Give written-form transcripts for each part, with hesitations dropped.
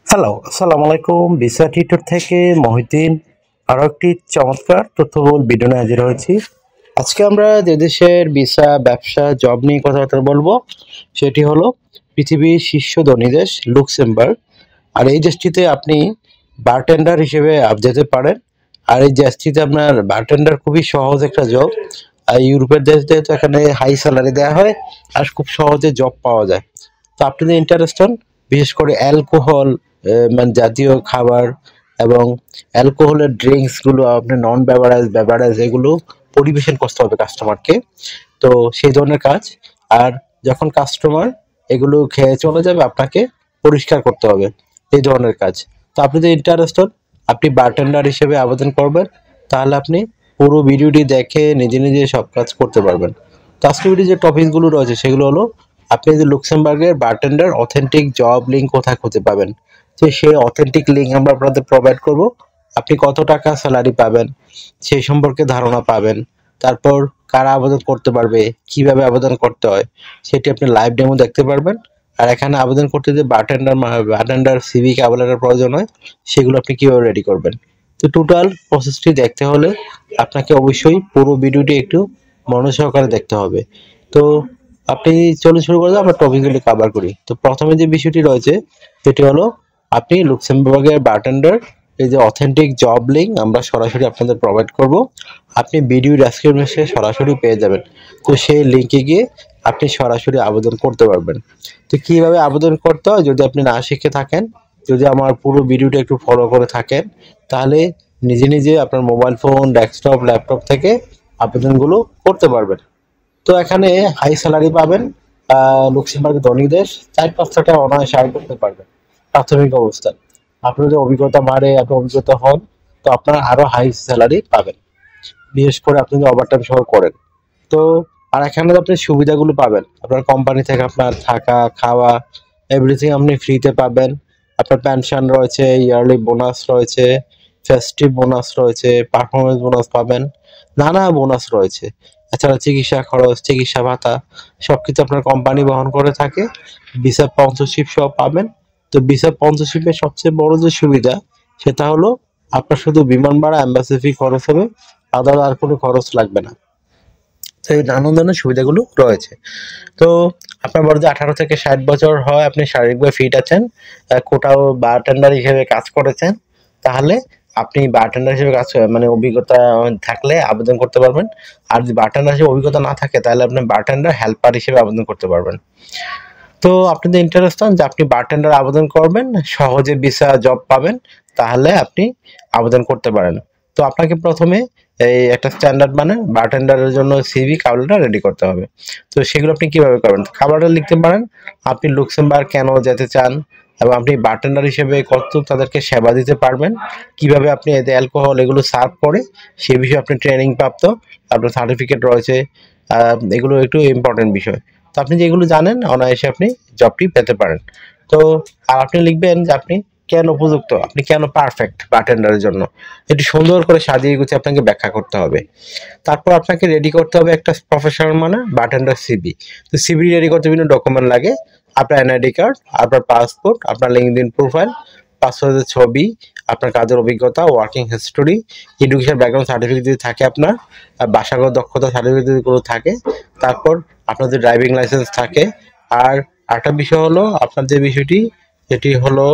Hello, আসসালামু আলাইকুম। Visa tutor থেকে মহিউদ্দিন আরও একটি চমৎকার তথ্যবহুল ভিডিও নিয়ে হাজির হয়েছি। আজকে আমরা যে দেশের ভিসা, ব্যবসা, জব নিয়ে কথাবার্তা বলবো সেটি হলো পৃথিবীর শীর্ষ ধনী দেশ লুক্সেমবার্গ। আর এই দেশটিতে আপনি বারটেন্ডার হিসেবে যেতে পারেন। আর এই দেশটিতে আপনার বারটেন্ডার খুবই সহজ একটা জব। আর ইউরোপের দেশ যেহেতু এখানে হাই স্যালারি দেওয়া হয় আর খুব সহজে জব পাওয়া যায়। তো আপনি যদি ইন্টারেস্টেড, বিশেষ করে অ্যালকোহল মানে জাতীয় খাবার এবং অ্যালকোহলের ড্রিঙ্কসগুলো আপনি নন বেভারেজ এগুলো পরিবেশন করতে হবে কাস্টমারকে। তো সেই ধরনের কাজ। আর যখন কাস্টমার এগুলো খেয়ে চলে যাবে আপনাকে পরিষ্কার করতে হবে, এই ধরনের কাজ। তো আপনি যদি ইন্টারেস্টেড, আপনি বারটেন্ডার হিসেবে আবেদন করবেন, তাহলে আপনি পুরো ভিডিওটি দেখে নিজে নিজে সব কাজ করতে পারবেন। তো আজকের ভিডিও যে টপিকগুলো রয়েছে সেগুলো হলো আপনি যে লুক্সেমবার্গের বারটেন্ডার অথেন্টিক জব লিঙ্ক কোথায় খুঁজে পাবেন। তো সেই অথেন্টিক লিঙ্ক আমরা আপনাদের প্রোভাইড করব। আপনি কত টাকা স্যালারি পাবেন সেই সম্পর্কে ধারণা পাবেন। তারপর কারা আবেদন করতে পারবে, কিভাবে আবেদন করতে হয় সেটি আপনি লাইভ ডেমো দেখতে পারবেন। আর এখানে আবেদন করতে যে বারটেন্ডার সিভি আবেদনের প্রয়োজন হয় সেগুলো আপনি কিভাবে রেডি করবেন। তো টোটাল প্রসেসটি দেখতে হলে আপনাকে অবশ্যই পুরো ভিডিওটি একটু মনোযোগ সহকারে দেখতে হবে। তো আপনি চলুন শুরু করে আমরা টপিকগুলি কভার করি। তো প্রথমে যে বিষয়টি রয়েছে সেটি হলো আপনি লুক্সেমবার্গের বারটেন্ডার এই যে অথেন্টিক জব লিঙ্ক আমরা সরাসরি আপনাদের প্রোভাইড করব। আপনি ভিডিও ডেসক্রিপশনে সরাসরি পেয়ে যাবেন। তো সেই লিঙ্কে গিয়ে আপনি সরাসরি আবেদন করতে পারবেন। তো কিভাবে আবেদন করতে হয় যদি আপনি না শিখে থাকেন, যদি আমার পুরো ভিডিওটা একটু ফলো করে থাকেন, তাহলে নিজে নিজে আপনার মোবাইল ফোন, ডেস্কটপ, ল্যাপটপ থেকে আবেদনগুলো করতে পারবেন। তো এখানে হাই স্যালারি পাবেন। লুক্সেমবার্গ ধনী দেশ, 4-5 টাকা অনায়াসে আয় করতে পারবেন প্রাথমিক অবস্থায়। আপনার যদি অভিজ্ঞতা বাড়ে, আপনি অভিজ্ঞতা হন, তো আপনার আরো হাই স্যালারি পাবেন, বিশেষ করে আপনি যদি ওভারটাইম সহ করেন। তো আর এখানে আপনি সুবিধাগুলো পাবেন আপনার কোম্পানি থেকে, আপনার থাকা, খাওয়া, এভরিথিং আপনি ফ্রিতে পাবেন। আপনার পেনশন রয়েছে, ইয়ারলি বোনাস রয়েছে, ফেস্টিভ বোনাস রয়েছে, পারফরমেন্স বোনাস পাবেন, নানা বোনাস রয়েছে। এছাড়া চিকিৎসা খরচ, চিকিৎসা ভাতা সবকিছু আপনার কোম্পানি বহন করে থাকে। ভিসা স্পন্সরশিপ সব পাবেন। তো ভিসা স্পন্সরশিপের সবচেয়ে বড় যে সুবিধা সেটা হলো আপনার শুধু বিমান ভাড়া, এম্বাসি ফি খরচ হবে, আদার আর কোনো খরচ লাগবে না। তো এই নানান ধরনের সুবিধাগুলো রয়েছে। তো আপনার বড় যে 18 থেকে 60 বছর হয়, আপনি শারীরিকভাবে ফিট আছেন, কোথাও বারটেন্ডার হিসেবে কাজ করেছেন, তাহলে আপনি বারটেন্ডার হিসেবে কাজ মানে অভিজ্ঞতা থাকলে আবেদন করতে পারবেন। আর যদি বারটেন্ডার হিসেবে অভিজ্ঞতা না থাকে তাহলে আপনি বারটেন্ডার হেল্পার হিসেবে আবেদন করতে পারবেন। তো আপনি যদি ইন্টারেস্ট হন যে আপনি বারটেন্ডার আবেদন করবেন, সহজে ভিসা জব পাবেন, তাহলে আপনি আবেদন করতে পারেন। তো আপনাকে প্রথমে এই একটা স্ট্যান্ডার্ড মানে বারটেন্ডারের জন্য সিভি কাবলাটা রেডি করতে হবে। তো সেগুলো আপনি কিভাবে করবেন? কাবলাটা লিখতে পারেন আপনি লুক্সেমবার্গ কেন যেতে চান এবং আপনি বারটেন্ডার হিসেবে কতটুকু তাদেরকে সেবা দিতে পারবেন, কিভাবে আপনি এতে অ্যালকোহল এগুলো সার্ভ করে সে বিষয়ে আপনি ট্রেনিং প্রাপ্ত, আপনার সার্টিফিকেট রয়েছে। এগুলো একটু ইম্পর্টেন্ট বিষয়। তো আপনি যেগুলো জানেন অনায়াসে আপনি জবটি পেতে পারেন। তো আর আপনি লিখবেন যে আপনি কেন উপযুক্ত, আপনি কেন পারফেক্ট বারটেন্ডারের জন্য, এটি সুন্দর করে সাজিয়ে গুছিয়ে আপনাকে ব্যাখ্যা করতে হবে। তারপর আপনাকে রেডি করতে হবে একটা প্রফেশনাল মানে বারটেন্ডার সিভি। তো সিভি রেডি করতে বিভিন্ন ডকুমেন্ট লাগে, আপনার এনআইডি কার্ড, আপনার পাসপোর্ট, আপনার লিঙ্কডইন প্রোফাইল, পাসপোর্টের ছবি, আপনার কাজের অভিজ্ঞতা, working history, education background certificate যদি থাকে আপনার, ভাষাগত দক্ষতা সার্টিফিকেট যদি কোনো থাকে, তারপর আপনার যদি ড্রাইভিং লাইসেন্স থাকে। আর আরেকটা বিষয় হলো আপনার যে বিষয়টি সেটি হলো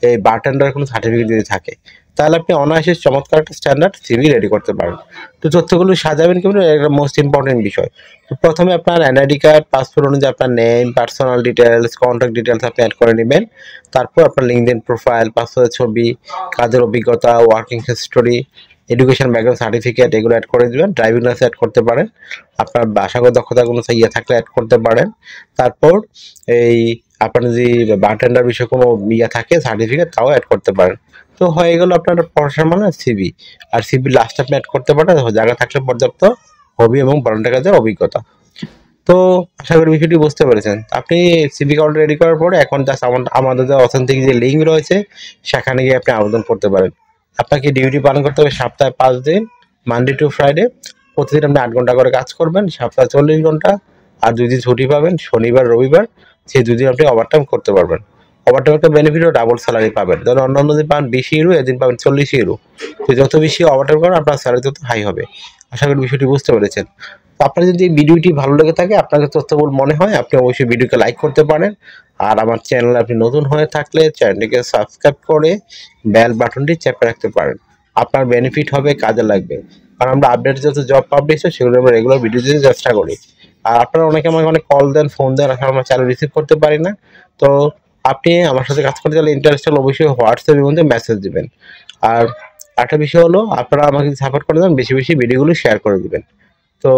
এই বারটেন্ডার কোনো সার্টিফিকেট যদি থাকে, তাহলে আপনি অনায়াসে চমৎকার একটা স্ট্যান্ডার্ড সিভি রেডি করতে পারেন। তো তথ্যগুলো সাজাবেন কিভাবে, এটা মোস্ট ইম্পর্টেন্ট বিষয়। তো প্রথমে আপনার এনআইডি কার্ড, পাসপোর্ট অনুযায়ী আপনার name, personal details, contact details আপনি অ্যাড করে নেবেন। তারপর আপনার লিঙ্কডইন প্রোফাইল, পাসপোর্টের ছবি, কাজের অভিজ্ঞতা, working history, education background certificate এগুলো অ্যাড করে দেবেন। ড্রাইভিং লাইসেন্স অ্যাড করতে পারেন, আপনার ভাষাগত দক্ষতা কোনো থাকলে অ্যাড করতে পারেন। তারপর এই আপনার যদি বারটেন্ডার বিষয়ে কোনো থাকে সার্টিফিকেট, তাও অ্যাড করতে পারেন। তো হয়ে গেল আপনার পড়াশোনার মানে সিভি। আর সিভি লাস্টে আপনি অ্যাড করতে পারেন জায়গা থাকলে পর্যাপ্ত হবি এবং ভলান্টিয়ার কাজের অভিজ্ঞতা। তো আশা করি বিষয়টি বুঝতে পেরেছেন। আপনি সিভি কার্ড রেডি করার পরে এখন জাস্ট আমাদের যে অথেন্টিক যে লিঙ্ক রয়েছে সেখানে গিয়ে আপনি আবেদন করতে পারেন। আপনাকে ডিউটি পালন করতে হবে সপ্তাহে 5 দিন, মানডে টু ফ্রাইডে। প্রতিদিন আপনি 8 ঘন্টা করে কাজ করবেন, সপ্তাহে 40 ঘন্টা। আর 2 দিন ছুটি পাবেন, শনিবার রবিবার। সেই 2 দিন আপনি ওভারটাইম করতে পারবেন। ওভারটাইমের বেনিফিটও ডাবল স্যালারি পাবেন। ধরুন অন্যান্য দিন পাবেন 20 ইউরো, এদিন পাবেন 40 ইউরো। তো যত বেশি ওভারটাইম করেন আপনার স্যালারি তত হাই হবে। আশা করি বিষয়টি বুঝতে পেরেছেন। তো আপনার যদি এই ভিডিওটি ভালো লেগে থাকে, আপনাকে তথ্যবহুল মনে হয়, আপনি অবশ্যই ভিডিওকে লাইক করতে পারেন। আর আমার চ্যানেলে আপনি নতুন হয়ে থাকলে চ্যানেলটিকে সাবস্ক্রাইব করে বেল বাটনটি চেপে রাখতে পারেন। আপনার বেনিফিট হবে, কাজে লাগবে। কারণ আমরা আপডেট যত জব পাবলিশ হয় সেগুলো আমরা রেগুলার ভিডিও দিতে চেষ্টা করি। আর আপনারা অনেকে আমাকে অনেক কল দেন, ফোন দেন, আসলে আমার চ্যানেল রিসিভ করতে পারি না। তো আপনি আমার সাথে কাজ করতে চাইলে ইন্টারেস্ট হলে অবশ্যই হোয়াটসঅ্যাপের মধ্যে মেসেজ দিবেন। আর একটা বিষয় হলো, আপনারা আমাকে সাপোর্ট করে দেন, বেশি বেশি ভিডিওগুলো শেয়ার করে দিবেন। তো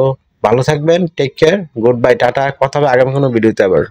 ভালো থাকবেন, take care, good bye, tata. কথা হবে আগামী কোনো ভিডিওতে আবার।